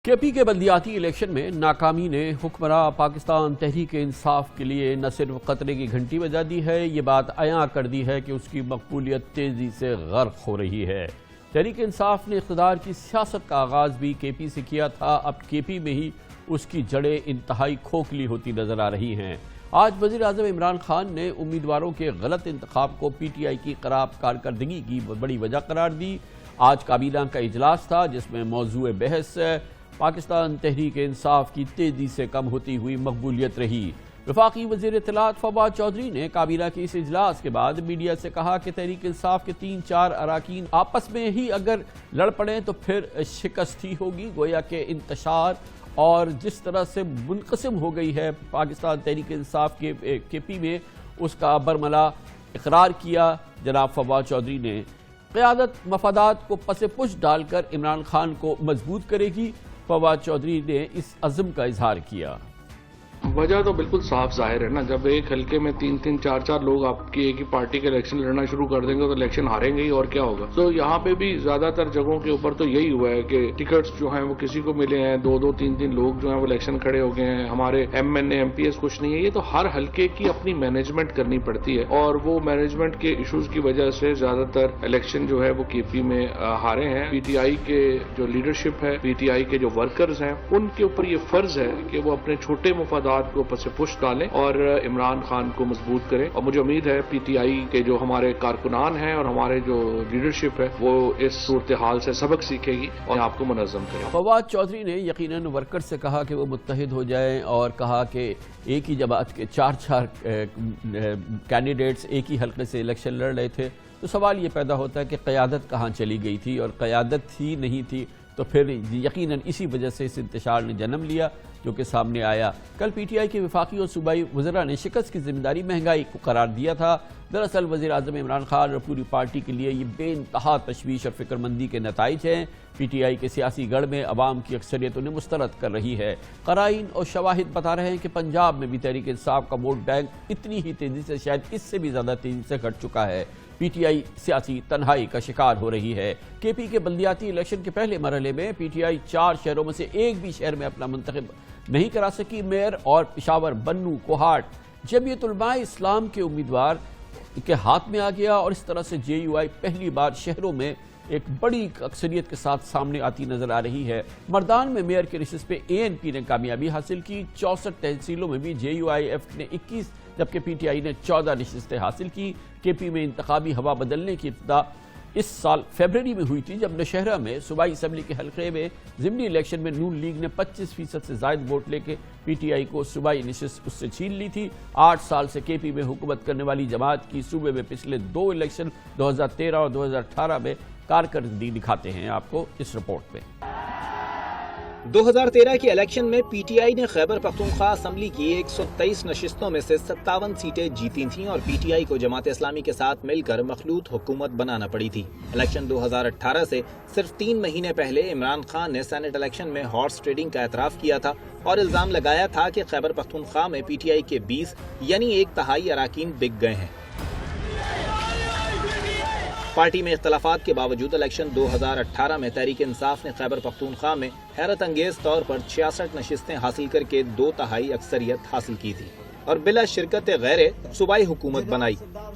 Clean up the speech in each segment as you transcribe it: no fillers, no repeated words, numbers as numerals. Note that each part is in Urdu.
کے پی کے بلدیاتی الیکشن میں ناکامی نے حکمراں پاکستان تحریک انصاف کے لیے نہ صرف خطرے کی گھنٹی بجا دی ہے، یہ بات عیاں کر دی ہے کہ اس کی مقبولیت تیزی سے غرق ہو رہی ہے۔ تحریک انصاف نے اقتدار کی سیاست کا آغاز بھی کے پی سے کیا تھا، اب کے پی میں ہی اس کی جڑیں انتہائی کھوکھلی ہوتی نظر آ رہی ہیں۔ آج وزیر اعظم عمران خان نے امیدواروں کے غلط انتخاب کو پی ٹی آئی کی خراب کارکردگی کی بڑی وجہ قرار دی۔ آج کابینہ کا اجلاس تھا جس میں موضوع بحث پاکستان تحریک انصاف کی تیزی سے کم ہوتی ہوئی مقبولیت رہی۔ وفاقی وزیر اطلاعات فواد چودھری نے کابینہ کے اس اجلاس کے بعد میڈیا سے کہا کہ تحریک انصاف کے 3-4 اراکین آپس میں ہی اگر لڑ پڑیں تو پھر شکست ہی ہوگی، گویا کہ انتشار اور جس طرح سے منقسم ہو گئی ہے پاکستان تحریک انصاف کے پی میں، اس کا برملا اقرار کیا جناب فواد چودھری نے۔ قیادت مفادات کو پس پش ڈال کر عمران خان کو مضبوط کرے گی، فواد چودھری نے اس عزم کا اظہار کیا۔ وجہ تو بالکل صاف ظاہر ہے نا، جب ایک حلقے میں 3-4 لوگ آپ کی ایک ہی پارٹی کے الیکشن لڑنا شروع کر دیں گے تو الیکشن ہاریں گے ہی، اور کیا ہوگا۔ تو یہاں پہ بھی زیادہ تر جگہوں کے اوپر تو یہی ہوا ہے کہ ٹکٹس جو ہیں وہ کسی کو ملے ہیں، 2-3 لوگ جو ہیں وہ الیکشن کھڑے ہو گئے ہیں، ہمارے M N A M P S کچھ نہیں ہے۔ یہ تو ہر حلقے کی اپنی مینجمنٹ کرنی پڑتی ہے، اور وہ مینجمنٹ کے ایشوز کی وجہ سے زیادہ تر الیکشن جو ہے وہ کے پی میں ہارے ہیں۔ پی ٹی آئی کے جو لیڈرشپ ہے، پی ٹی آئی کے جو ورکرز ہیں، ان کے اوپر یہ فرض ہے کہ وہ اپنے چھوٹے مفادات کو پس پش ڈالیں اور عمران خان کو مضبوط کریں، اور مجھے امید ہے پی ٹی آئی کے جو ہمارے کارکنان ہیں اور ہمارے جو لیڈرشپ ہے وہ اس صورتحال سے سبق سیکھے گی اور آپ کو منظم کرے۔ فواد چودھری نے یقیناً ورکر سے کہا کہ وہ متحد ہو جائیں، اور کہا کہ ایک ہی جماعت کے 4 کینڈیڈیٹس ایک ہی حلقے سے الیکشن لڑ رہے تھے، تو سوال یہ پیدا ہوتا ہے کہ قیادت کہاں چلی گئی تھی، اور قیادت ہی نہیں تھی تو پھر یقیناً اسی وجہ سے اس انتشار نے جنم لیا جو کہ سامنے آیا۔ کل پی ٹی آئی کے وفاقی اور صوبائی وزراء نے شکست کی ذمہ داری مہنگائی کو قرار دیا تھا۔ دراصل وزیر اعظم عمران خان اور پوری پارٹی کے لیے یہ بے انتہا تشویش اور فکر مندی کے نتائج ہیں۔ پی ٹی آئی کے سیاسی گڑھ میں عوام کی اکثریت انہیں مسترد کر رہی ہے۔ قرائن اور شواہد بتا رہے ہیں کہ پنجاب میں بھی تحریک انصاف کا ووٹ بینک اتنی ہی تیزی سے، شاید اس سے بھی زیادہ تیزی سے گھٹ چکا ہے۔ پی ٹی آئی سیاسی تنہائی کا شکار ہو رہی ہے۔ کے پی کے بلدیاتی الیکشن کے پہلے مرحلے میں پی ٹی آئی 4 شہروں میں سے ایک بھی شہر میں اپنا منتخب نہیں کرا سکی۔ میئر اور پشاور، بنوں، کوہاٹ جمعیت علماء اسلام کے امیدوار کے ہاتھ میں آ گیا، اور اس طرح سے جے یو آئی پہلی بار شہروں میں ایک بڑی اکثریت کے ساتھ سامنے آتی نظر آ رہی ہے۔ مردان میں میئر کی نشست پہ اے این پی نے کامیابی حاصل کی۔ 64 تحصیلوں میں بھی جے یو آئی ایف نے 21 جبکہ پی ٹی آئی نے 14 نشستیں حاصل کی۔ کے پی میں انتخابی ہوا بدلنے کی ابتدا اس سال فیبروری میں ہوئی تھی، جب نوشہرہ میں صوبائی اسمبلی کے حلقے میں ضمنی الیکشن میں نون لیگ نے 25% سے زائد ووٹ لے کے پی ٹی آئی کو صوبائی نشست اس سے چھین لی تھی۔ 8 سال سے کے پی میں حکومت کرنے والی جماعت کی صوبے میں پچھلے 2 الیکشن 2013 اور 2018 میں کارکردگی دکھاتے ہیں آپ کو اس رپورٹ میں۔ 2013 کے الیکشن میں پی ٹی آئی نے خیبر پختونخوا اسمبلی کی 123 نشستوں میں سے 57 سیٹیں جیتی تھیں، اور پی ٹی آئی کو جماعت اسلامی کے ساتھ مل کر مخلوط حکومت بنانا پڑی تھی۔ الیکشن 2018 سے صرف 3 مہینے پہلے عمران خان نے سینٹ الیکشن میں ہارس ٹریڈنگ کا اعتراف کیا تھا اور الزام لگایا تھا کہ خیبر پختونخوا میں پی ٹی آئی کے 20 یعنی 1/3 اراکین بک گئے ہیں۔ پارٹی میں اختلافات کے باوجود الیکشن 2018 میں تحریک انصاف نے خیبر پختونخوا میں حیرت انگیز طور پر 66 نشستیں حاصل کر کے 2/3 اکثریت حاصل کی تھی اور بلا شرکت غیر صوبائی حکومت بنائی۔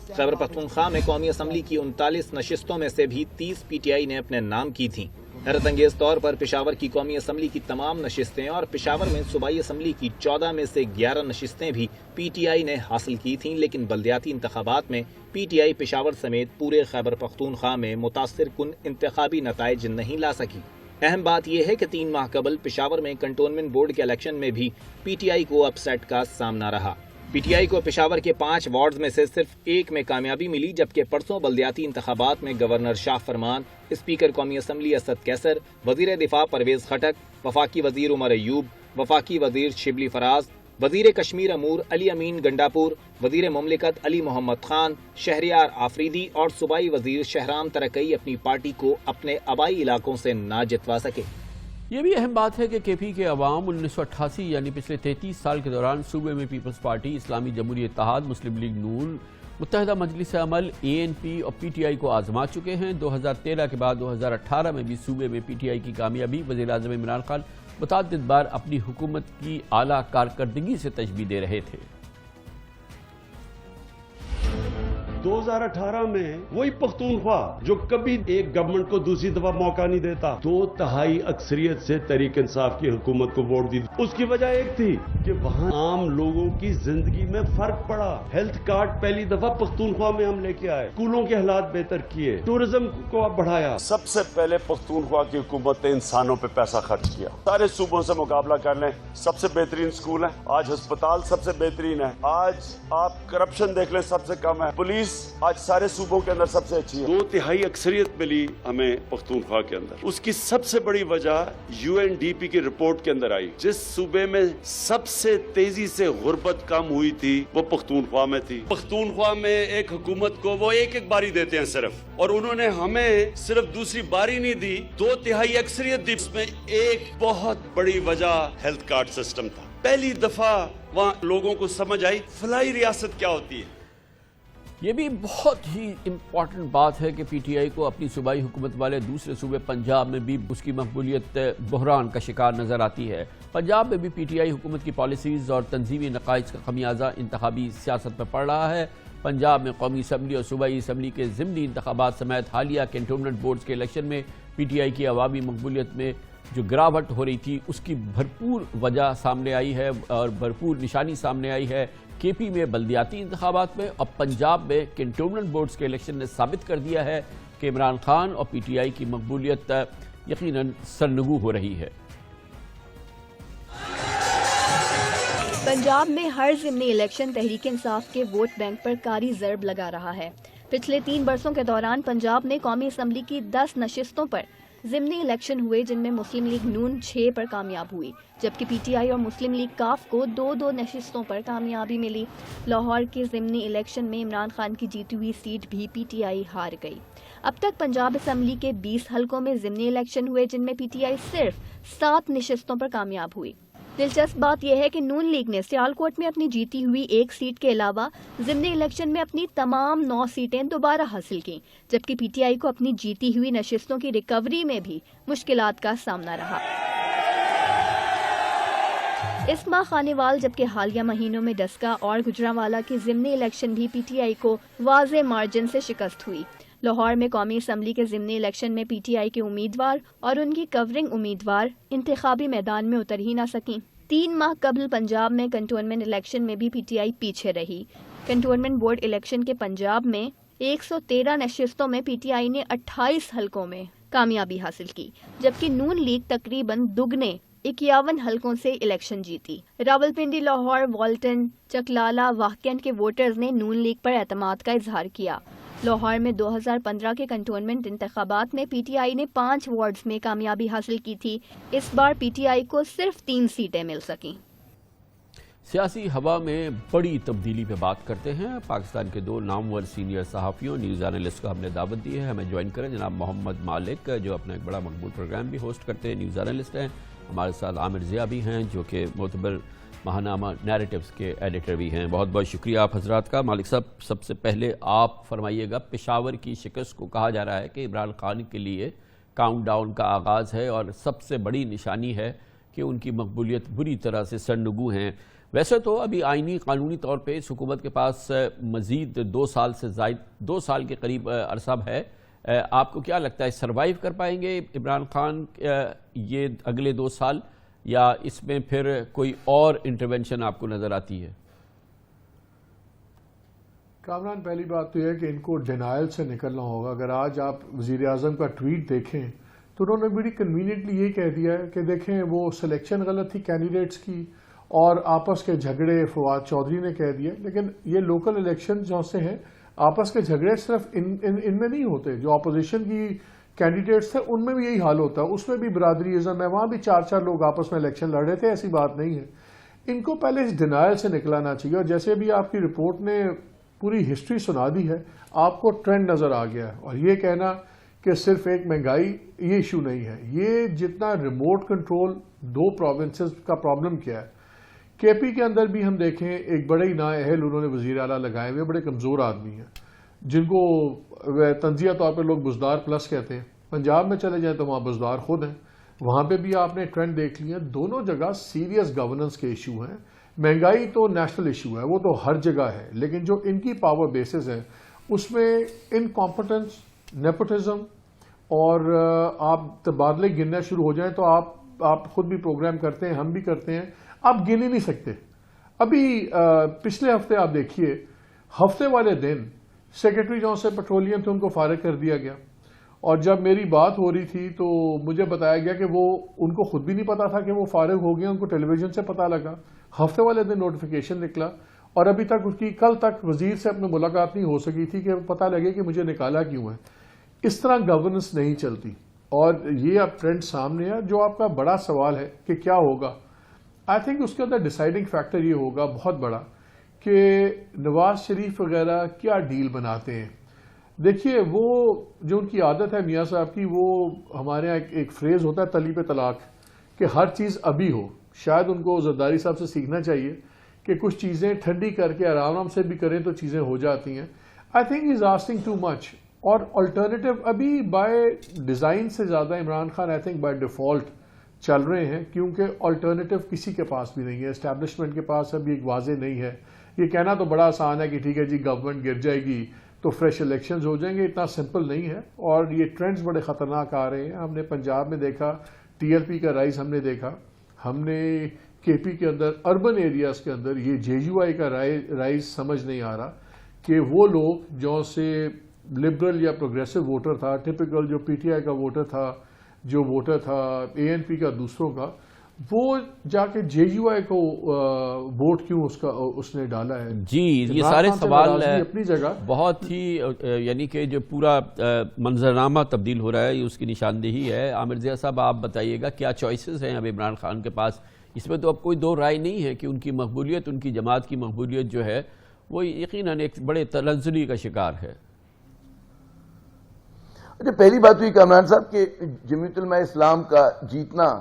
خیبر پختونخوا میں قومی اسمبلی کی 39 نشستوں میں سے بھی 30 پی ٹی آئی نے اپنے نام کی تھیں۔ حیرت انگیز طور پر پشاور کی قومی اسمبلی کی تمام نشستیں اور پشاور میں صوبائی اسمبلی کی 14 میں سے 11 نشستیں بھی پی ٹی آئی نے حاصل کی تھیں، لیکن بلدیاتی انتخابات میں پی ٹی آئی پشاور سمیت پورے خیبر پختونخوا میں متاثر کن انتخابی نتائج نہیں لا سکی۔ اہم بات یہ ہے کہ 3 ماہ قبل پشاور میں کنٹونمنٹ بورڈ کے الیکشن میں بھی پی ٹی آئی کو اپ سیٹ کا سامنا رہا۔ پی ٹی آئی کو پشاور کے 5 وارڈز میں سے صرف 1 میں کامیابی ملی، جبکہ پرسوں بلدیاتی انتخابات میں گورنر شاہ فرمان، اسپیکر قومی اسمبلی اسد کیسر، وزیر دفاع پرویز خٹک، وفاقی وزیر عمر ایوب، وفاقی وزیر شبلی فراز، وزیر کشمیر امور علی امین گنڈاپور، وزیر مملکت علی محمد خان، شہریار آفریدی اور صوبائی وزیر شہرام ترکئی اپنی پارٹی کو اپنے آبائی علاقوں سے نہ جتوا سکے۔ یہ بھی اہم بات ہے کہ کے پی کے عوام 1988 یعنی پچھلے 33 سال کے دوران صوبے میں پیپلز پارٹی، اسلامی جمہوری اتحاد، مسلم لیگ نون، متحدہ مجلس عمل، اے این پی اور پی ٹی آئی کو آزما چکے ہیں۔ 2013 کے بعد 2018 میں بھی صوبے میں پی ٹی آئی کی کامیابی وزیر اعظم عمران خان متعدد بار اپنی حکومت کی اعلیٰ کارکردگی سے تشبیہ دے رہے تھے۔ 2018 میں وہی پختونخوا جو کبھی ایک گورنمنٹ کو دوسری دفعہ موقع نہیں دیتا، 2/3 اکثریت سے تحریک انصاف کی حکومت کو ووٹ دی۔ اس کی وجہ ایک تھی کہ وہاں عام لوگوں کی زندگی میں فرق پڑا۔ ہیلتھ کارڈ پہلی دفعہ پختونخوا میں ہم لے کے آئے، اسکولوں کے حالات بہتر کیے، ٹورزم کو بڑھایا۔ سب سے پہلے پختونخوا کی حکومت نے انسانوں پہ پیسہ خرچ کیا۔ سارے صوبوں سے مقابلہ کر لیں، سب سے بہترین اسکول ہے، آج ہسپتال سب سے بہترین ہے، آج آپ کرپشن دیکھ لیں سب سے کم ہے، پولیس آج سارے صوبوں کے اندر سب سے اچھی ہے۔ 2/3 اکثریت ملی ہمیں پختونخوا کے اندر۔ اس کی سب سے بڑی وجہ UNDP کی رپورٹ کے اندر آئی، جس صوبے میں سب سے تیزی سے غربت کم ہوئی تھی وہ پختونخوا میں تھی۔ پختونخوا میں ایک حکومت کو وہ ایک باری دیتے ہیں صرف، اور انہوں نے ہمیں صرف دوسری باری نہیں دی، 2/3 اکثریت دی۔ اس میں ایک بہت بڑی وجہ ہیلتھ کارڈ سسٹم تھا۔ پہلی دفعہ وہاں لوگوں کو سمجھ آئی فلاحی ریاست کیا ہوتی ہے۔ یہ بھی بہت ہی امپورٹنٹ بات ہے کہ پی ٹی آئی کو اپنی صوبائی حکومت والے دوسرے صوبے پنجاب میں بھی اس کی مقبولیت بحران کا شکار نظر آتی ہے۔ پنجاب میں بھی پی ٹی آئی حکومت کی پالیسیز اور تنظیمی نقائص کا خمیازہ انتخابی سیاست میں پڑ رہا ہے۔ پنجاب میں قومی اسمبلی اور صوبائی اسمبلی کے ضمنی انتخابات سمیت حالیہ کنٹونمنٹ بورڈز کے الیکشن میں پی ٹی آئی کی عوامی مقبولیت میں جو گراوٹ ہو رہی تھی اس کی بھرپور وجہ سامنے آئی ہے اور بھرپور نشانی سامنے آئی ہے۔ کے پی میں بلدیاتی انتخابات میں اور پنجاب میں کنٹونمنٹ بورڈز کے الیکشن نے ثابت کر دیا ہے کہ عمران خان اور پی ٹی آئی کی مقبولیت یقیناً سرنگو ہو رہی ہے۔ پنجاب میں ہر ضمنی الیکشن تحریک انصاف کے ووٹ بینک پر کاری ضرب لگا رہا ہے۔ پچھلے 3 برسوں کے دوران پنجاب میں قومی اسمبلی کی 10 نشستوں پر ضمنی الیکشن ہوئے، جن میں مسلم لیگ نون 6 پر کامیاب ہوئی، جبکہ پی ٹی آئی اور مسلم لیگ کاف کو 2 نشستوں پر کامیابی ملی۔ لاہور کے ضمنی الیکشن میں عمران خان کی جیتی ہوئی سیٹ بھی پی ٹی آئی ہار گئی۔ اب تک پنجاب اسمبلی کے 20 حلقوں میں ضمنی الیکشن ہوئے، جن میں پی ٹی آئی صرف 7 نشستوں پر کامیاب ہوئی۔ دلچسپ بات یہ ہے کہ نون لیگ نے سیالکوٹ میں اپنی جیتی ہوئی 1 سیٹ کے علاوہ ضمنی الیکشن میں اپنی تمام 9 سیٹیں دوبارہ حاصل کیں، جبکہ پی ٹی آئی کو اپنی جیتی ہوئی نشستوں کی ریکوری میں بھی مشکلات کا سامنا رہا۔ اسما خانیوال جبکہ حالیہ مہینوں میں ڈسکا اور گجرانوالہ کے ضمنی الیکشن بھی پی ٹی آئی کو واضح مارجن سے شکست ہوئی۔ لاہور میں قومی اسمبلی کے ضمنی الیکشن میں پی ٹی آئی کے امیدوار اور ان کی کورنگ امیدوار انتخابی میدان میں اتر ہی نہ سکیں۔ 3 ماہ قبل پنجاب میں کنٹونمنٹ الیکشن میں بھی پی ٹی آئی پیچھے رہی۔ کنٹونمنٹ بورڈ الیکشن کے پنجاب میں 113 نشستوں میں پی ٹی آئی نے 28 حلقوں میں کامیابی حاصل کی، جبکہ نون لیگ تقریباً دگنے 51 حلقوں سے الیکشن جیتی۔ راولپنڈی، لاہور، والٹن، چکلالہ، واہکینڈ کے ووٹرز نے نون لیگ پر اعتماد کا اظہار کیا۔ لاہور میں 2015 کے کنٹونمنٹ انتخابات میں پی ٹی آئی نے 5 وارڈز میں کامیابی حاصل کی تھی۔ اس بار پی ٹی آئی کو صرف 3 سیٹیں مل سکیں۔ سیاسی ہوا میں بڑی تبدیلی پہ بات کرتے ہیں۔ پاکستان کے 2 نامور سینئر صحافیوں نیوز اینالسٹ کو ہم نے دعوت دی ہے، ہمیں جوائن کریں۔ جناب محمد مالک جو اپنا ایک بڑا مقبول پروگرام بھی ہوسٹ کرتے ہیں، نیوز اینالسٹ ہیں۔ ہمارے ساتھ عامر ضیاء بھی ہیں جو کہ معتبر ماہنامہ نیریٹیوز کے ایڈیٹر بھی ہیں۔ بہت بہت شکریہ آپ حضرات کا۔ مالک صاحب، سب سے پہلے آپ فرمائیے گا، پشاور کی شکست کو کہا جا رہا ہے کہ عمران خان کے لیے کاؤنٹ ڈاؤن کا آغاز ہے اور سب سے بڑی نشانی ہے کہ ان کی مقبولیت بری طرح سے سرنگو ہیں۔ ویسے تو ابھی آئینی قانونی طور پہ اس حکومت کے پاس مزید 2 سال سے زائد 2 سال کے قریب عرصہ ہے۔ آپ کو کیا لگتا ہے سروائیو کر پائیں گے عمران خان یہ اگلے 2 سال، یا اس میں پھر کوئی اور انٹرونشن آپ کو نظر آتی ہے؟ کامران، پہلی بات تو یہ ہے کہ ان کو ڈینائل سے نکلنا ہوگا۔ اگر آج آپ وزیر اعظم کا ٹویٹ دیکھیں تو انہوں نے بڑی کنوینئنٹلی یہ کہہ دیا ہے کہ دیکھیں وہ سلیکشن غلط تھی کینڈیڈیٹس کی اور آپس کے جھگڑے فواد چودھری نے کہہ دیا، لیکن یہ لوکل الیکشن جو سے ہیں آپس کے جھگڑے صرف ان میں نہیں ہوتے، جو اپوزیشن کی کینڈیڈیٹس تھے ان میں بھی یہی حال ہوتا ہے، اس میں بھی برادری ازم ہے، وہاں بھی 4 لوگ آپس میں الیکشن لڑ رہے تھے، ایسی بات نہیں ہے۔ ان کو پہلے اس ڈینائل سے نکلانا چاہیے، اور جیسے بھی آپ کی رپورٹ نے پوری ہسٹری سنا دی ہے، آپ کو ٹرینڈ نظر آ گیا ہے۔ اور یہ کہنا کہ صرف ایک مہنگائی یہ ایشو نہیں ہے، یہ جتنا ریموٹ کنٹرول 2 پروونسز کا پرابلم کیا ہے۔ کے پی کے اندر بھی ہم دیکھیں ایک بڑے ہی نااہل انہوں نے وزیر اعلیٰ لگائے ہوئے، بڑے کمزور آدمی ہیں جن کو تنزیہ طور پہ لوگ بزدار پلس کہتے ہیں۔ پنجاب میں چلے جائیں تو وہاں بزدار خود ہیں۔ وہاں پہ بھی آپ نے ٹرینڈ دیکھ لیا. دونوں جگہ سیریس گورننس کے ایشو ہیں. مہنگائی تو نیشنل ایشو ہے, وہ تو ہر جگہ ہے, لیکن جو ان کی پاور بیسز ہیں اس میں انکمپٹنس, نیپوٹزم, اور آپ تبادلے گننا شروع ہو جائیں تو آپ خود بھی پروگرام کرتے ہیں, ہم بھی کرتے ہیں, آپ گن ہی نہیں سکتے. ابھی پچھلے ہفتے آپ دیکھیے, ہفتے والے دن سیکرٹری جون سے پیٹرولیم تھے, ان کو فارغ کر دیا گیا. اور جب میری بات ہو رہی تھی تو مجھے بتایا گیا کہ وہ ان کو خود بھی نہیں پتا تھا کہ وہ فارغ ہو گیا, ان کو ٹیلی ویژن سے پتا لگا. ہفتے والے دن نوٹیفیکیشن نکلا, اور ابھی تک اس کی کل تک وزیر سے اپنے ملاقات نہیں ہو سکی تھی کہ پتہ لگے کہ مجھے نکالا کیوں ہے. اس طرح گورننس نہیں چلتی, اور یہ اب ٹرینڈ سامنے ہے. جو آپ کا بڑا سوال ہے کہ کیا ہوگا, آئی تھنک اس کے اندر ڈیسائیڈنگ فیکٹر یہ ہوگا بہت بڑا کہ نواز شریف وغیرہ کیا ڈیل بناتے ہیں. دیکھیے, وہ جو ان کی عادت ہے میاں صاحب کی, وہ ہمارے یہاں ایک فریز ہوتا ہے تلی پہ طلاق, کہ ہر چیز ابھی ہو. شاید ان کو زرداری صاحب سے سیکھنا چاہیے کہ کچھ چیزیں ٹھنڈی کر کے آرام سے بھی کریں تو چیزیں ہو جاتی ہیں. I think is asking too much. اور الٹرنیٹو ابھی بائی ڈیزائن سے زیادہ Imran Khan I think by default چل رہے ہیں, کیونکہ الٹرنیٹو کسی کے پاس بھی نہیں ہے. اسٹیبلشمنٹ کے پاس ابھی ایک واضح نہیں ہے. یہ کہنا تو بڑا آسان ہے کہ ٹھیک ہے جی گورنمنٹ گر جائے گی تو فریش الیکشنز ہو جائیں گے, اتنا سمپل نہیں ہے. اور یہ ٹرینڈز بڑے خطرناک آ رہے ہیں. ہم نے پنجاب میں دیکھا, ٹی ایل پی کا رائز ہم نے دیکھا, ہم نے کے پی کے اندر اربن ایریاز کے اندر یہ جے یو آئی کا رائز سمجھ نہیں آ رہا کہ وہ لوگ جو سے لبرل یا پروگریسو ووٹر تھا, ٹپیکل جو پی ٹی آئی کا ووٹر تھا, جو ووٹر تھا اے این پی کا دوسروں کا, وہ جا کے جے یو آئی کو ووٹ کیوں اس نے ڈالا ہے. جی, یہ سارے سوال اپنی جگہ بہت ہی یعنی کہ جو پورا منظرنامہ تبدیل ہو رہا ہے یہ اس کی نشاندہی ہے. عامر ضیاء صاحب, آپ بتائیے گا کیا چوائسز ہیں اب عمران خان کے پاس؟ اس میں تو اب کوئی دو رائے نہیں ہے کہ ان کی مقبولیت, ان کی جماعت کی مقبولیت جو ہے وہ یقیناً ایک بڑے تنزلی کا شکار ہے. اچھا, پہلی بات ہوئی کامران صاحب کہ جمعیت علماء اسلام کا جیتنا,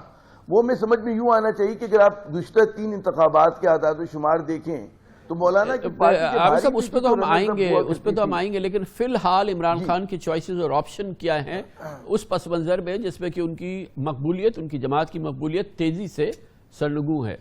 وہ میں سمجھ میں یوں آنا چاہیے کہ اگر آپ گزشتہ 3 انتخابات کے اعداد و شمار دیکھیں تو مولانا کی آپ سب اس پہ تو ہم آئیں گے, لیکن فی الحال عمران خان کی چوائسز اور آپشن کیا ہیں اس پس منظر میں جس میں کہ ان کی مقبولیت, ان کی جماعت کی مقبولیت تیزی سے سرنگوں ہے.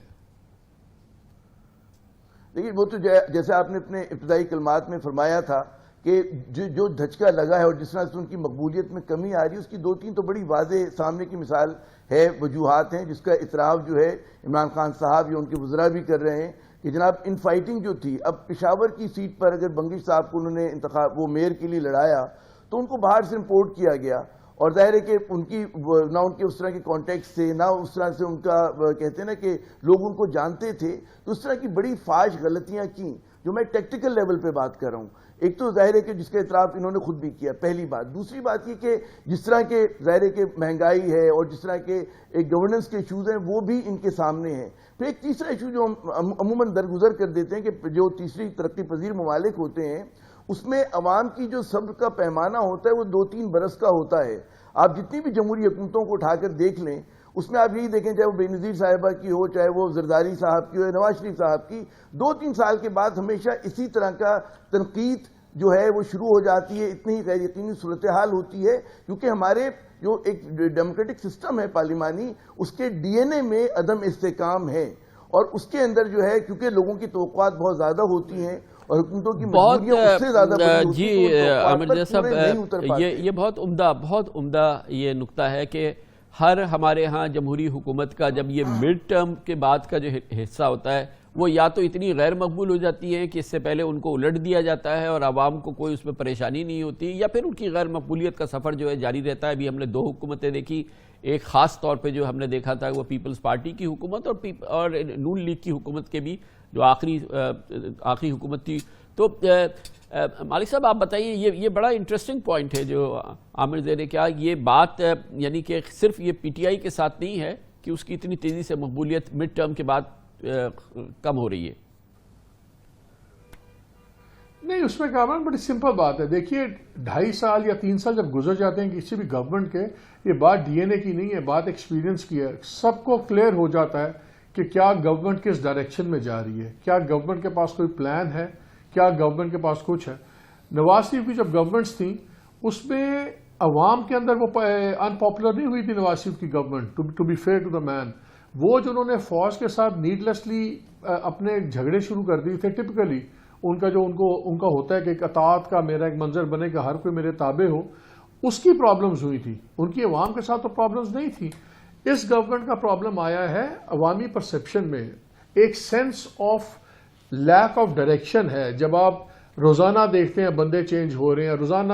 لیکن وہ تو جیسے آپ نے اپنے ابتدائی کلمات میں فرمایا تھا کہ جو دھچکا لگا ہے اور جس طرح سے ان کی مقبولیت میں کمی آ رہی ہے, اس کی 2-3 تو بڑی واضح سامنے کی مثال ہے, وجوہات ہیں جس کا اعتراف جو ہے عمران خان صاحب یا ان کے وزراء بھی کر رہے ہیں کہ جناب ان فائٹنگ جو تھی, اب پشاور کی سیٹ پر اگر بنگش صاحب کو انہوں نے انتخاب وہ میئر کے لیے لڑایا تو ان کو باہر سے امپورٹ کیا گیا, اور ظاہر ہے کہ ان کی نہ ان کے اس طرح کے کانٹیکٹ سے, نہ اس طرح سے ان کا کہتے ہیں نا کہ لوگ ان کو جانتے تھے, تو اس طرح کی بڑی فاش غلطیاں کی جو میں ٹیکٹیکل لیول پہ بات کر رہا ہوں. ایک تو ظاہر ہے کہ جس کا اعتراف انہوں نے خود بھی کیا, پہلی بات. دوسری بات یہ کہ جس طرح کے ظاہر ہے کہ مہنگائی ہے اور جس طرح کے ایک گورننس کے ایشوز ہیں وہ بھی ان کے سامنے ہیں. پھر ایک تیسرا ایشو جو ہم عموماً درگزر کر دیتے ہیں کہ جو تیسری ترقی پذیر ممالک ہوتے ہیں اس میں عوام کی جو صبر کا پیمانہ ہوتا ہے وہ 2-3 برس کا ہوتا ہے. آپ جتنی بھی جمہوری حکومتوں کو اٹھا کر دیکھ لیں, اس میں آپ یہی دیکھیں چاہے وہ بے نظیر صاحبہ کی ہو, چاہے وہ زرداری صاحب کی ہو, نواز شریف صاحب کی, 2-3 سال کے بعد ہمیشہ اسی طرح کا تنقید جو ہے وہ شروع ہو جاتی ہے. اتنی غیر یقینی صورتحال ہوتی ہے کیونکہ ہمارے جو ایک ڈیموکریٹک سسٹم ہے پارلیمانی, اس کے ڈی این اے میں عدم استحکام ہے, اور اس کے اندر جو ہے کیونکہ لوگوں کی توقعات بہت زیادہ ہوتی ہیں اور حکومتوں کی مجبوریاں اس سے زیادہ بڑی ہوتی ہیں. جی عامر ضیاء صاحب, یہ بہت عمدہ یہ نقطہ ہے کہ ہر ہمارے ہاں جمہوری حکومت کا جب یہ مڈ ٹرم کے بعد کا جو حصہ ہوتا ہے وہ یا تو اتنی غیر مقبول ہو جاتی ہے کہ اس سے پہلے ان کو الٹ دیا جاتا ہے اور عوام کو کوئی اس میں پریشانی نہیں ہوتی, یا پھر ان کی غیر مقبولیت کا سفر جو ہے جاری رہتا ہے. ابھی ہم نے 2 حکومتیں دیکھی, ایک خاص طور پہ جو ہم نے دیکھا تھا وہ پیپلز پارٹی کی حکومت اور نون لیگ کی حکومت کے بھی جو آخری حکومت تھی. تو مالک صاحب آپ بتائیے, یہ بڑا انٹرسٹنگ پوائنٹ ہے جو عامر ضیاء نے کیا, یہ بات یعنی کہ صرف یہ پی ٹی آئی کے ساتھ نہیں ہے کہ اس کی اتنی تیزی سے مقبولیت مڈ ٹرم کے بعد کم ہو رہی ہے. نہیں, اس میں کام ہے بڑی سمپل بات ہے. دیکھیے 2.5 سال یا 3 سال جب گزر جاتے ہیں کسی بھی گورنمنٹ کے, یہ بات ڈی این اے کی نہیں ہے, بات ایکسپیرینس کی ہے. سب کو کلیئر ہو جاتا ہے کہ کیا گورنمنٹ کس ڈائریکشن میں جا رہی ہے, کیا گورنمنٹ کے پاس کوئی پلان ہے, کیا گورنمنٹ کے پاس کچھ ہے. نواز شریف کی جب گورنمنٹس تھیں اس میں عوام کے اندر وہ انپاپولر نہیں ہوئی تھی نواز شریف کی government, to be fair to the man. وہ جو انہوں نے فوج کے ساتھ نیڈلیسلی اپنے جھگڑے شروع کر دیے تھے, ٹپکلی ان کا ہوتا ہے کہ ایک اطاعت کا میرا ایک منظر بنے کہ ہر کوئی میرے تابع ہو, اس کی پرابلمز ہوئی تھی. ان کی عوام کے ساتھ تو پرابلمز نہیں تھی. اس گورنمنٹ کا پرابلم آیا ہے عوامی پرسپشن میں, ایک sense of lack of direction ہے. جب آپ روزانہ دیکھتے ہیں بندے چینج ہو رہے ہیں, روزانہ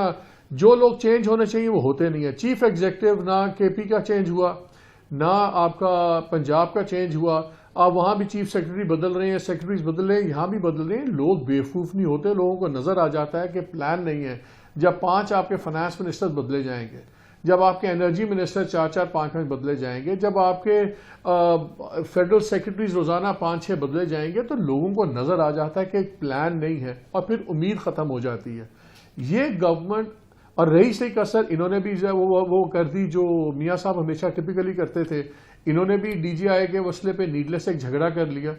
جو لوگ چینج ہونے چاہیے وہ ہوتے نہیں ہیں. چیف ایگزیکٹو نہ کے پی کا چینج ہوا, نہ آپ کا پنجاب کا چینج ہوا. آپ وہاں بھی چیف سیکرٹری بدل رہے ہیں, سیکرٹریز بدل رہے ہیں, یہاں بھی بدل رہے ہیں. لوگ بیوقوف نہیں ہوتے, لوگوں کو نظر آ جاتا ہے کہ پلان نہیں ہے. جب 5 آپ کے فائنانس منسٹر بدلے جائیں گے, جب آپ کے انرجی منسٹر 4 5 بدلے جائیں گے, جب آپ کے فیڈرل سیکرٹریز روزانہ 5 6 بدلے جائیں گے, تو لوگوں کو نظر آ جاتا ہے کہ ایک پلان نہیں ہے, اور پھر امید ختم ہو جاتی ہے. یہ گورنمنٹ اور رہی صحیح کثر انہوں نے بھی وہ کر دی جو میاں صاحب ہمیشہ ٹپیکلی کرتے تھے. انہوں نے بھی ڈی جی آئی کے مسئلے پہ نیڈلیس ایک جھگڑا کر لیا.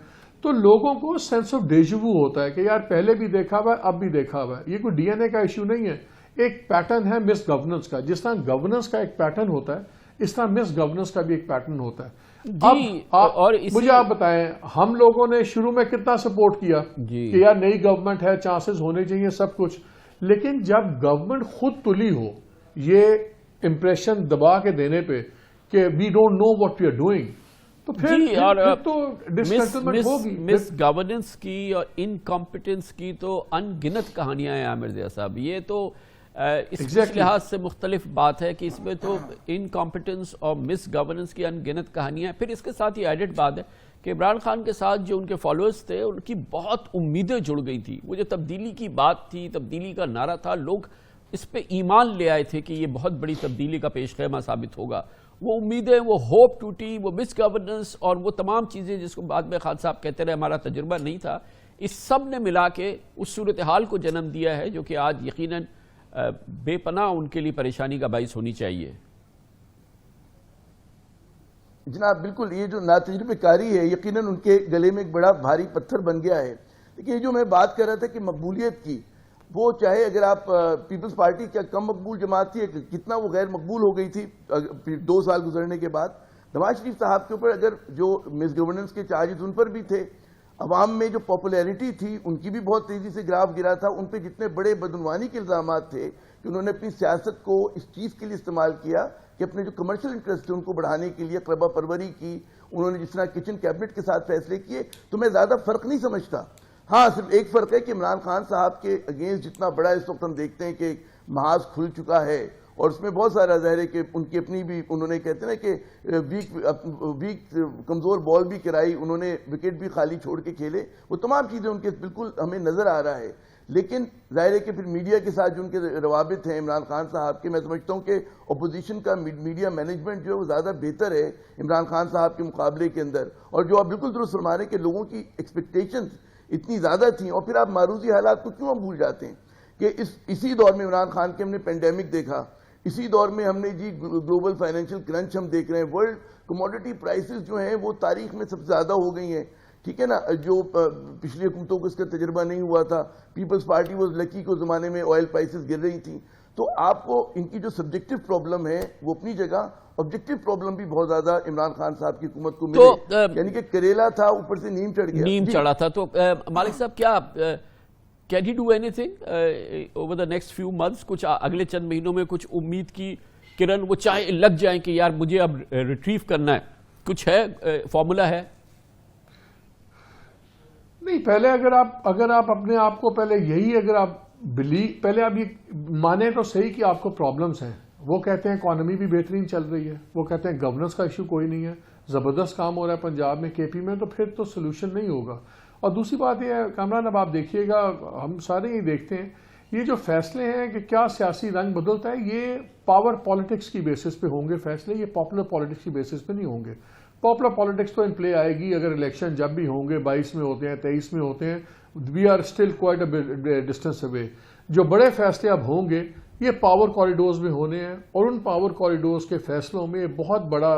تو لوگوں کو سینس آف ڈیجوو ہوتا ہے کہ یار پہلے بھی دیکھا ہوا ہے, اب بھی دیکھا ہوا ہے. یہ کوئی ڈی این اے کا ایشو نہیں ہے, ایک پیٹرن ہے مس گورننس کا. جس طرح گورننس کا ایک پیٹرن ہوتا ہے, اس طرح مس گورننس کا بھی ایک پیٹرن ہوتا ہے. اور مجھے آپ بتائیں, ہم لوگوں نے شروع میں کتنا سپورٹ کیا کہ یار نئی گورنمنٹ ہے, چانسز ہونے چاہیے سب کچھ. لیکن جب گورنمنٹ خود تلی ہو یہ امپریشن دبا کے دینے پہ کہ we don't know what we are doing, تو پھر تو ڈسکنٹمنٹ ہوگی. مس گورننس کی اور انکمپیٹنس کی تو ان گنت کہانیاں ہیں عامر ضیاء صاحب. یہ تو اس لحاظ سے مختلف بات ہے کہ اس میں تو انکمپیٹنس اور مس گورننس کی ان گنت کہانیاں ہیں. پھر اس کے ساتھ یہ ایڈٹ بات ہے کہ عمران خان کے ساتھ جو ان کے فالوورز تھے, ان کی بہت امیدیں جڑ گئی تھیں. وہ جو تبدیلی کی بات تھی, تبدیلی کا نعرہ تھا, لوگ اس پہ ایمان لے آئے تھے کہ یہ بہت بڑی تبدیلی کا پیش خیمہ ثابت ہوگا. وہ امیدیں, وہ ہوپ ٹوٹی, وہ مس گورننس اور وہ تمام چیزیں جس کو بعد میں خان صاحب کہتے رہے ہمارا تجربہ نہیں تھا, اس سب نے ملا کے اس صورتحال کو جنم دیا ہے جو کہ آج یقیناً بے پناہ ان کے لیے پریشانی کا باعث ہونی چاہیے. جناب بالکل, یہ جو ناتجربہ کاری ہے یقیناً ان کے گلے میں ایک بڑا بھاری پتھر بن گیا ہے. لیکن یہ جو میں بات کر رہا تھا کہ مقبولیت کی, وہ چاہے اگر آپ پیپلز پارٹی کیا کم مقبول جماعت تھی, کتنا وہ غیر مقبول ہو گئی تھی 2 سال گزرنے کے بعد. نواز شریف صاحب کے اوپر اگر جو مس گورننس کے چارجز ان پر بھی تھے, عوام میں جو پاپولیرٹی تھی ان کی بھی بہت تیزی سے گراف گرا تھا. ان پہ جتنے بڑے بدعنوانی کے الزامات تھے کہ انہوں نے اپنی سیاست کو اس چیز کے لیے استعمال کیا کہ اپنے جو کمرشل انٹرسٹ تھے ان کو بڑھانے کے لیے قربہ پروری کی. انہوں نے جس طرح کچن کیبنٹ کے ساتھ فیصلے کیے, تو میں زیادہ فرق نہیں سمجھتا. ہاں صرف ایک فرق ہے کہ عمران خان صاحب کے اگینسٹ جتنا بڑا اس وقت ہم دیکھتے ہیں کہ محاذ کھل چکا ہے, اور اس میں بہت سارا ظاہر ہے کہ ان کی اپنی بھی, انہوں نے کہتے ہیں کہ ویک کمزور بال بھی کرائی, انہوں نے وکٹ بھی خالی چھوڑ کے کھیلے. وہ تمام چیزیں ان کے بالکل ہمیں نظر آ رہا ہے. لیکن ظاہر ہے کہ پھر میڈیا کے ساتھ جو ان کے روابط ہیں عمران خان صاحب کے, میں سمجھتا ہوں کہ اپوزیشن کا میڈیا مینجمنٹ جو ہے وہ زیادہ بہتر ہے عمران خان صاحب کے مقابلے کے اندر. اور جو آپ بالکل درست فرما رہے ہیں کہ لوگوں کی ایکسپیکٹیشنز اتنی زیادہ تھیں, اور پھر آپ معروضی حالات کو کیوں ہم بھول جاتے ہیں کہ اسی دور میں عمران خان کے ہم نے پینڈیمک دیکھا, اسی دور میں ہم نے گلوبل فائنینشیل کرنچ ہم دیکھ رہے ہیں. ورلڈ کموڈٹی پرائسز جو ہیں وہ تاریخ میں سب سے زیادہ ہو گئی ہیں, ٹھیک ہے نا, جو پچھلی حکومتوں کو اس کا تجربہ نہیں ہوا تھا. پیپلز پارٹی واز لکی کو زمانے میں آئل پرائسز گر رہی تھیں. تو آپ کو ان کی جو سبجیکٹو پرابلم ہے وہ اپنی جگہ, آبجیکٹو پرابلم بھی بہت زیادہ عمران خان صاحب کی حکومت کو ملے, یعنی کہ کریلا تھا اوپر سے نیم چڑھ گیا, نیم چڑھا تھا. تو مالک صاحب کیا can he do any thing over the next few months, کچھ اگلے چند مہینوں میں کچھ امید کی کرن وہ چاہے لگ جائیں کہ یار مجھے اب ریٹریو کرنا ہے, کچھ ہے فارمولا ہے؟ نہیں, پہلے اگر آپ اپنے آپ کو پہلے یہی اگر آپ پہلے آپ یہ مانیں تو صحیح کہ آپ کو پرابلمز ہیں. وہ کہتے ہیں اکانومی بھی بہترین چل رہی ہے, وہ کہتے ہیں گورننس کا ایشو کوئی نہیں ہے, زبردست کام ہو رہا ہے پنجاب میں, کے پی میں, تو پھر تو سلوشن نہیں ہوگا. اور دوسری بات یہ ہے کامران, اب آپ دیکھیے گا, ہم سارے ہی دیکھتے ہیں یہ جو فیصلے ہیں کہ کیا سیاسی رنگ بدلتا ہے, یہ پاور پالیٹکس کی بیسس پہ ہوں گے فیصلے, یہ پاپولر پالیٹکس کی بیسس پہ نہیں ہوں گے. پاپولر پالیٹکس تو ان پلے آئے گی اگر الیکشن جب بھی ہوں گے, 22 میں ہوتے ہیں, 23 میں ہوتے ہیں, we are still quite a distance away. جو بڑے فیصلے اب ہوں گے یہ پاور کوریڈورز میں ہونے ہیں, اور ان پاور کوریڈورز کے فیصلوں میں بہت بڑا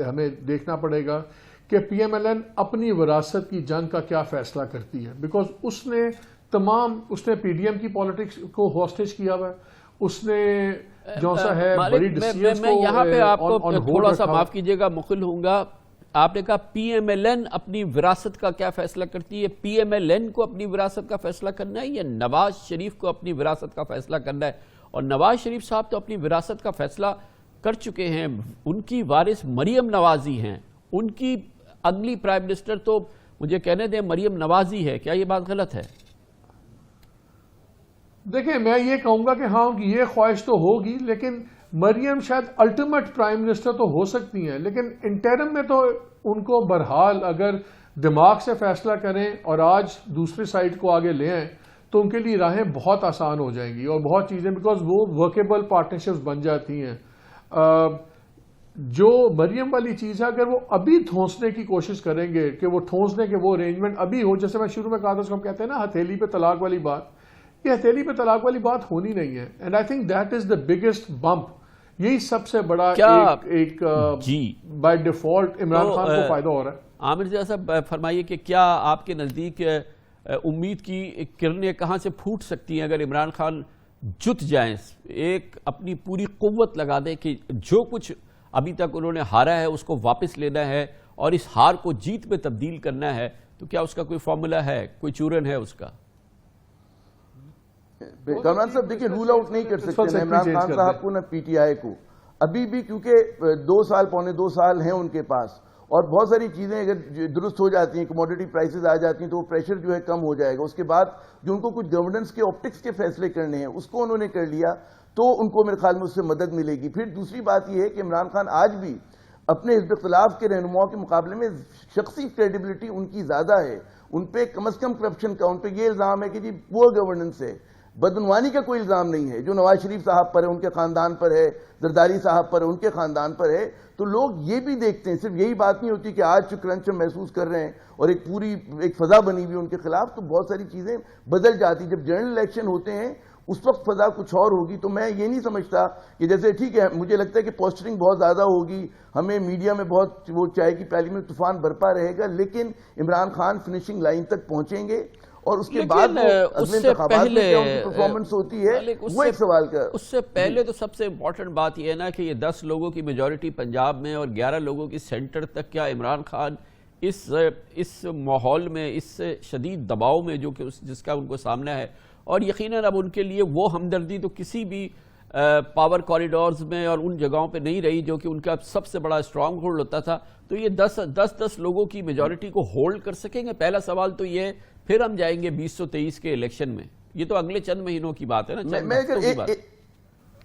ہمیں دیکھنا پڑے گا کہ پی ایم ایل این اپنی وراثت کی جنگ کا کیا فیصلہ کرتی ہے. بیکاز اس نے پی ڈی ایم کی پالیٹکس کو ہاسٹیج کیا ہوا ہے, اس نے جو سا ہے بڑی ڈیسیژنز میں یہاں پہ آپ کو تھوڑا سا معاف کو کیجئے گا مخل ہوں گا. آپ نے کہا پی ایم ایل این اپنی وراثت کا کیا فیصلہ کرتی ہے؟ پی ایم ایل این کو اپنی وراثت کا فیصلہ کرنا ہے یا نواز شریف کو اپنی وراثت کا فیصلہ کرنا ہے؟ اور نواز شریف صاحب تو اپنی وراثت کا فیصلہ کر چکے ہیں. ان کی وارث مریم نوازی ہیں, ان کی اگلی پرائم منسٹر تو مجھے کہنے دیں مریم نوازی ہے. کیا یہ بات غلط ہے؟ دیکھیں میں یہ کہوں گا کہ ہاں یہ خواہش تو ہوگی, لیکن مریم شاید الٹیمیٹ پرائم منسٹر تو ہو سکتی ہیں, لیکن انٹرم میں تو ان کو بہرحال اگر دماغ سے فیصلہ کریں اور آج دوسری سائڈ کو آگے لے آئیں تو ان کے لیے راہیں بہت آسان ہو جائیں گی اور بہت چیزیں, بیکاز وہ ورکیبل پارٹنرشپس بن جاتی ہیں. جو مریم والی چیز ہے اگر وہ ابھی ٹھونسنے کی کوشش کریں گے کہ وہ ٹھونسنے کے وہ ارینجمنٹ ابھی ہو, جیسے میں شروع میں کہا تھا اس کو ہم کہتے ہیں نا ہتھیلی پہ طلاق والی بات, یہ ہتھیلی پہ طلاق والی بات ہونی نہیں ہے. And I think that is the biggest bump. یہی سب سے بڑا ایک بائی ڈیفالٹ عمران خان کو فائدہ ہو رہا ہے. عامر جی صاحب فرمائیے کہ کیا آپ کے نزدیک امید کی کرنیں کہاں سے پھوٹ سکتی ہیں اگر عمران خان جت جائیں, ایک اپنی پوری قوت لگا دیں کہ جو کچھ ابھی تک انہوں نے ہارا ہے اس کو واپس لینا ہے اور اس ہار کو جیت میں تبدیل کرنا ہے, تو کیا اس کا کوئی فارمولا ہے, کوئی چورن ہے اس کا؟ کامران صاحب دیکھیں رول آؤٹ نہیں کر سکتے نہ عمران خان صاحب کو نہ پی ٹی آئی کو ابھی بھی, کیونکہ 2 سال پونے 2 سال ہیں ان کے پاس, اور بہت ساری چیزیں اگر درست ہو جاتی ہیں, کموڈیٹی پرائسز آ جاتی ہیں تو وہ پریشر جو ہے کم ہو جائے گا. اس کے بعد جو ان کو کچھ گورننس کے آپٹکس کے فیصلے کرنے ہیں اس کو انہوں نے کر لیا تو ان کو میرے خیال میں اس سے مدد ملے گی. پھر دوسری بات یہ ہے کہ عمران خان آج بھی اپنے حزب اختلاف کے رہنماؤں کے مقابلے میں شخصی کریڈیبلٹی ان کی زیادہ ہے. ان پہ کم از کم کرپشن کا, ان پہ یہ الزام ہے کہ جی پور گورننس ہے, بدعنوانی کا کوئی الزام نہیں ہے. جو نواز شریف صاحب پر ہے ان کے خاندان پر ہے, زرداری صاحب پر ہے ان کے خاندان پر ہے. تو لوگ یہ بھی دیکھتے ہیں, صرف یہی بات نہیں ہوتی کہ آج کرنچ ہم محسوس کر رہے ہیں اور ایک پوری ایک فضا بنی ہوئی ان کے خلاف, تو بہت ساری چیزیں بدل جاتی. جب جنرل الیکشن ہوتے ہیں اس وقت فضا کچھ اور ہوگی. تو میں یہ نہیں سمجھتا کہ جیسے ٹھیک ہے, مجھے لگتا ہے کہ پوسٹرنگ بہت زیادہ ہوگی, ہمیں میڈیا میں بہت وہ چائے کی پیالی میں طوفان برپا رہے گا, لیکن عمران خان فنشنگ لائن تک پہنچیں گے اور اس کے بعد اگلے انتخابات میں کیا ان کی پرفارمنس ہوتی ہے وہ ایک سوال کا. اس سے پہلے تو سب سے امپورٹنٹ بات یہ ہے نا کہ یہ 10 لوگوں کی میجورٹی پنجاب میں اور 11 لوگوں کی سینٹر تک, کیا عمران خان اس ماحول میں, اس شدید دباؤ میں جو کہ جس کا ان کو سامنا ہے, اور یقیناً اب ان کے لیے وہ ہمدردی تو کسی بھی پاور کوریڈورز میں اور ان جگہوں پہ نہیں رہی جو کہ ان کا سب سے بڑا اسٹرانگ ہولڈ ہوتا تھا. تو یہ 10 لوگوں کی میجورٹی کو ہولڈ کر سکیں گے؟ پہلا سوال تو یہ, پھر ہم جائیں گے 2023 کے الیکشن میں. یہ تو اگلے چند مہینوں کی بات ہے نا. میں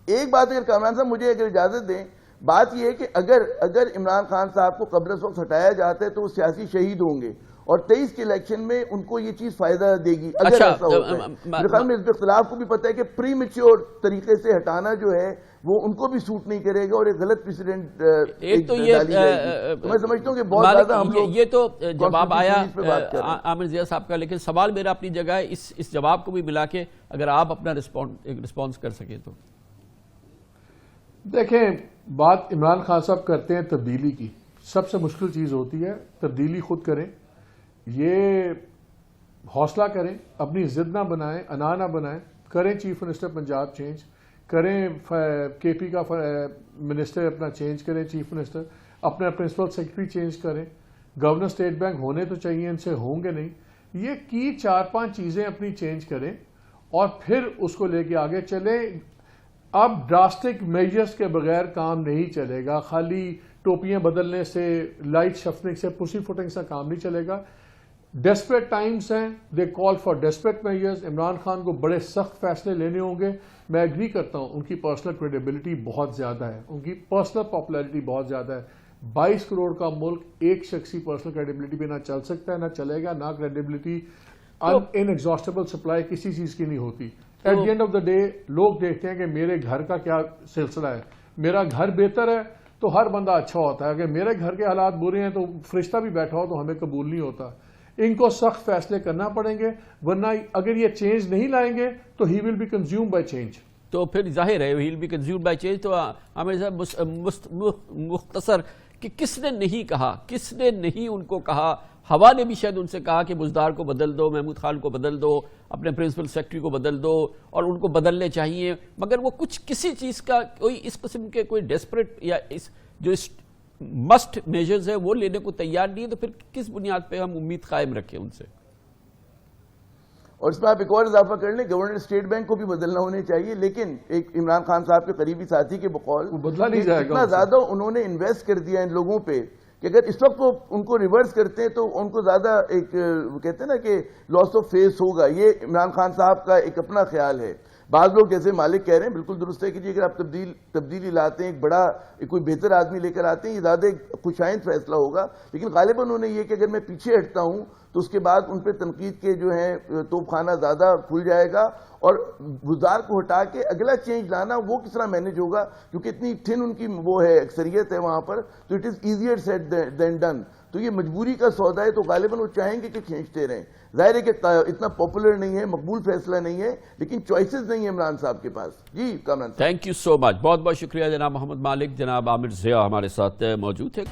ایک بات اگر کامران صاحب مجھے اگر اجازت دیں, بات یہ ہے کہ اگر عمران خان صاحب کو قبر اس وقت ہٹایا جاتا ہے تو وہ سیاسی شہید ہوں گے, اور 23 کے الیکشن میں ان کو یہ چیز فائدہ دے گی اگر ایسا ہوتا ہے. میرے خیال میں حزب اختلاف کو بھی پتہ ہے کہ پری میچور طریقے سے ہٹانا جو ہے وہ ان کو بھی سوٹ نہیں کرے گا اور ایک غلط پریسیڈنٹ ایک تو یہ میں سمجھتا ہوں کہ بہت زیادہ ہم لوگ یہ تو جواب آیا عامر ضیاء صاحب کا, لیکن سوال میرا اپنی جگہ ہے, اس جواب کو بھی ملا کے اگر آپ اپنا رسپانس کر سکیں تو. دیکھیں بات عمران خان صاحب کرتے ہیں تبدیلی کی, سب سے مشکل چیز ہوتی ہے تبدیلی خود کریں, یہ حوصلہ کریں, اپنی ضد نہ بنائیں, انا نہ بنائیں, کریں چیف منسٹر پنجاب چینج کریں, کے پی کا منسٹر اپنا چینج کریں, چیف منسٹر اپنا پرنسپل سیکرٹری چینج کریں, گورنر اسٹیٹ بینک ہونے تو چاہیے, ان سے ہوں گے نہیں, یہ کی 4-5 چیزیں اپنی چینج کریں اور پھر اس کو لے کے آگے چلیں. اب ڈراسٹک میجرز کے بغیر کام نہیں چلے گا, خالی ٹوپیاں بدلنے سے, لائٹ شفنگ سے, پوسی فوٹنگ سے کام نہیں چلے گا. ڈیسپریٹ ٹائمز ہیں, they call for desperate measures. Imran Khan کو بڑے سخت فیصلے لینے ہوں گے. میں ایگری کرتا ہوں ان کی پرسنل کریڈیبلٹی بہت زیادہ ہے, ان کی پرسنل پاپولیرٹی بہت زیادہ ہے. 22 کروڑ کا ملک ایک شخصی پرسنل کریڈیبلٹی پہ نہ چل سکتا ہے, نہ چلے گا, نہ کریڈیبلٹی ان ایگزاسٹیبل سپلائی کسی چیز کی نہیں ہوتی. At the end of the day لوگ دیکھتے ہیں کہ میرے گھر کا کیا سلسلہ ہے, میرا گھر بہتر ہے تو ہر بندہ اچھا ہوتا ہے, اگر میرے گھر کے حالات برے ہیں تو فرشتہ بھی بیٹھا ہو تو ہمیں قبول نہیں ہوتا. ان کو سخت فیصلے کرنا پڑیں گے, ورنہ اگر یہ چینج نہیں لائیں گے تو ہی will be consume by change. تو پھر ظاہر ہے ہی will be consume by change. تو عامر صاحب مختصر کہ کس نے نہیں کہا, کس نے نہیں ان کو کہا ہوا نے بھی شاید ان سے کہا کہ بزدار کو بدل دو، محمود خان کو بدل دو، اپنے پرنسپل سیکرٹری کو بدل دو، اور ان کو بدلنے چاہیے، مگر وہ کسی چیز کا کوئی اس قسم کے کوئی ڈیسپریٹ یا جو مسٹ میجرز ہے وہ لینے کو تیار نہیں ہے، تو پھر کس بنیاد پہ ہم امید قائم رکھیں ان سے؟ اور اس میں آپ ایک اور اضافہ کر لیں، گورنر اسٹیٹ بینک کو بھی بدلنا ہونے چاہیے، لیکن ایک عمران خان صاحب کے قریبی ساتھی کے بقول بدلا نہیں جائے گا، اتنا زیادہ انہوں نے انویسٹ کر دیا ان لوگوں پہ کہ اگر اس وقت وہ ان کو ریورس کرتے ہیں تو ان کو زیادہ ایک کہتے ہیں نا کہ لاس آف فیس ہوگا. یہ عمران خان صاحب کا ایک اپنا خیال ہے. بعض لوگ جیسے مالک کہہ رہے ہیں بالکل درست ہے کہ جی اگر آپ تبدیلی لاتے ہیں، ایک بڑا کوئی بہتر آدمی لے کر آتے ہیں، یہ زیادہ خوشائند فیصلہ ہوگا، لیکن غالباً انہوں نے یہ کہ اگر میں پیچھے ہٹتا ہوں تو اس کے بعد ان پہ تنقید کے جو ہیں توپ خانہ زیادہ کھل جائے گا، اور گزار کو ہٹا کے اگلا چینج لانا وہ کس طرح مینج ہوگا، کیونکہ اتنی تھن ان کی وہ ہے اکثریت ہے وہاں پر، تو it is easier said than done. تو یہ مجبوری کا سودا ہے، تو غالباً وہ چاہیں گے کہ کھینچتے رہیں. ظاہر ہے کہ اتنا پاپولر نہیں ہے، مقبول فیصلہ نہیں ہے، لیکن چوائسز نہیں ہیں عمران صاحب کے پاس. جی کامران صاحب، تھینک یو سو مچ، بہت بہت شکریہ جناب محمد مالک. جناب عامر ضیاء ہمارے ساتھ موجود تھے.